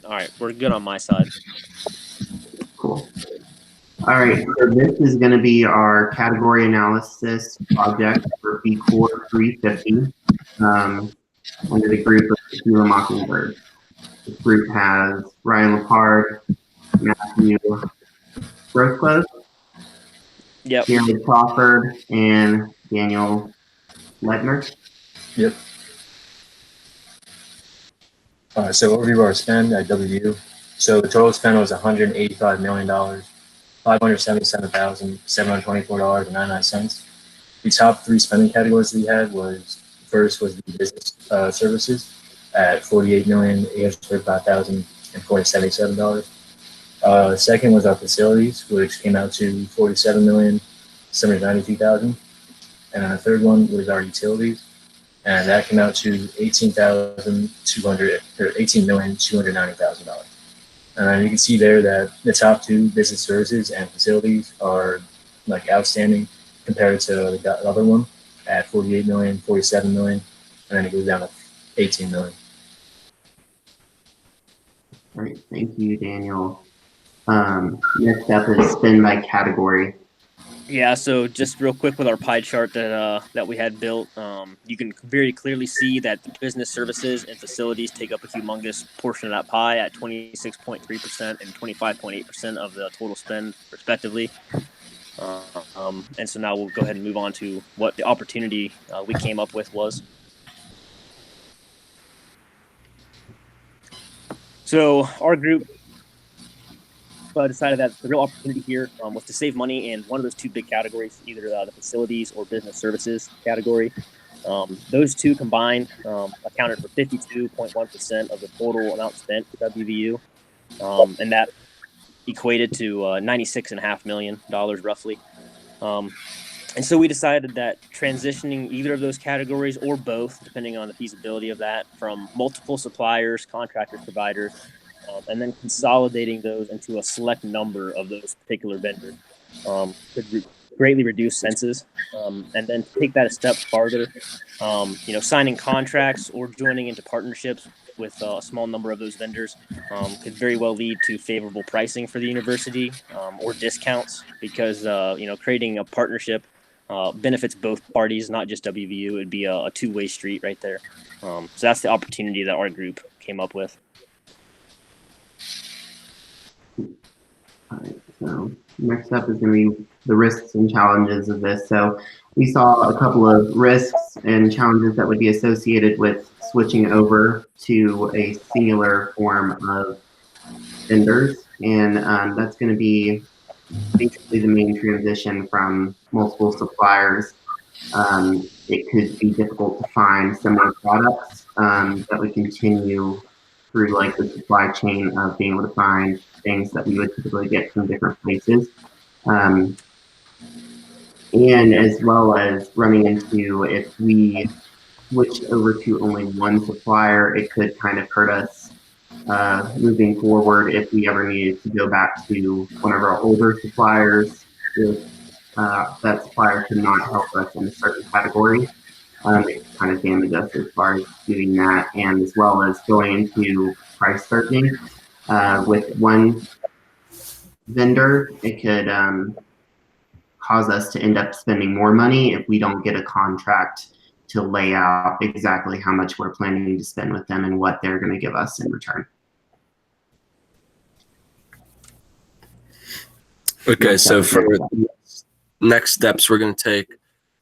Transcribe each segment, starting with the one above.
All right, we're good on my side. Cool. All right, so this is going to be our category analysis project for B Core 350 under the group of Tequila Mockingbirds. This group has Ryan Lepard, Matthew Rothcliffe, Yep. Jared Crawford, and Daniel Ledner. Yep. So overview of our spend at WVU. So the total spend was $185 million, $577,724.99. The top three spending categories we had was first was the business services at $48,835,477. Second was our facilities, which came out to $47,792,000. And the third one was our utilities, and that came out to $18,290,000. And you can see there that the top two, business services and facilities, are like outstanding compared to the other one at 48 million, 47 million, and then it goes down to 18 million. All right, thank you, Daniel. Next up is spend by category. Yeah, so just real quick with our pie chart that we had built, you can very clearly see that the business services and facilities take up a humongous portion of that pie at 26.3% and 25.8% of the total spend, respectively. And so now we'll go ahead and move on to what the opportunity we came up with was. So our group decided that the real opportunity here was to save money in one of those two big categories, either the facilities or business services category. Those two combined accounted for 52.1% of the total amount spent for WVU, and that equated to $96.5 million roughly. And so we decided that transitioning either of those categories or both, depending on the feasibility of that, from multiple suppliers, contractors, providers, and then consolidating those into a select number of those particular vendors could greatly reduce census. And then to take that a step farther, signing contracts or joining into partnerships with a small number of those vendors could very well lead to favorable pricing for the university or discounts, because creating a partnership benefits both parties, not just WVU. It'd be a two-way street right there. So that's the opportunity that our group came up with. All right, so next up is going to be the risks and challenges of this. So we saw a couple of risks and challenges that would be associated with switching over to a singular form of vendors, and that's going to be basically the main transition from multiple suppliers. It could be difficult to find similar products that would continue through like the supply chain of being able to find things that we would typically get from different places. And as well as running into, if we switch over to only one supplier, it could kind of hurt us moving forward if we ever needed to go back to one of our older suppliers. If that supplier could not help us in a certain category, it kind of damage us as far as doing that, and as well as going into price searching with one vendor. It could cause us to end up spending more money if we don't get a contract to lay out exactly how much we're planning to spend with them and what they're going to give us in return. Okay, so for next steps we're going to take,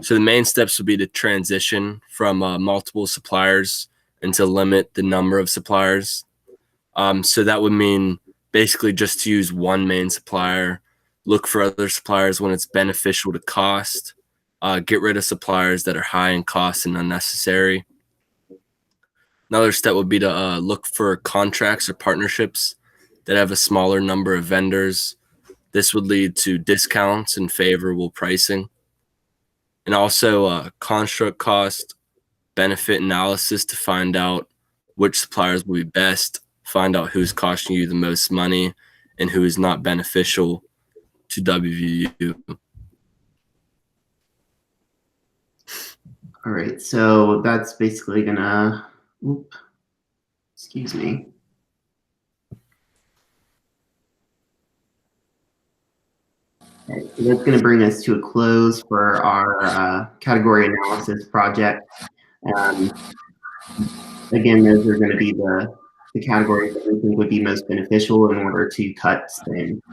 so the main steps would be to transition from multiple suppliers and to limit the number of suppliers. So that would mean basically just to use one main supplier, look for other suppliers when it's beneficial to cost, get rid of suppliers that are high in cost and unnecessary. Another step would be to look for contracts or partnerships that have a smaller number of vendors. This would lead to discounts and favorable pricing. And also construct cost benefit analysis to find out which suppliers will be best, find out who's costing you the most money and who is not beneficial to WVU. All right, so that's basically gonna, Excuse me. Okay, so that's going to bring us to a close for our category analysis project. Again, those are going to be the categories that we think would be most beneficial in order to cut spend.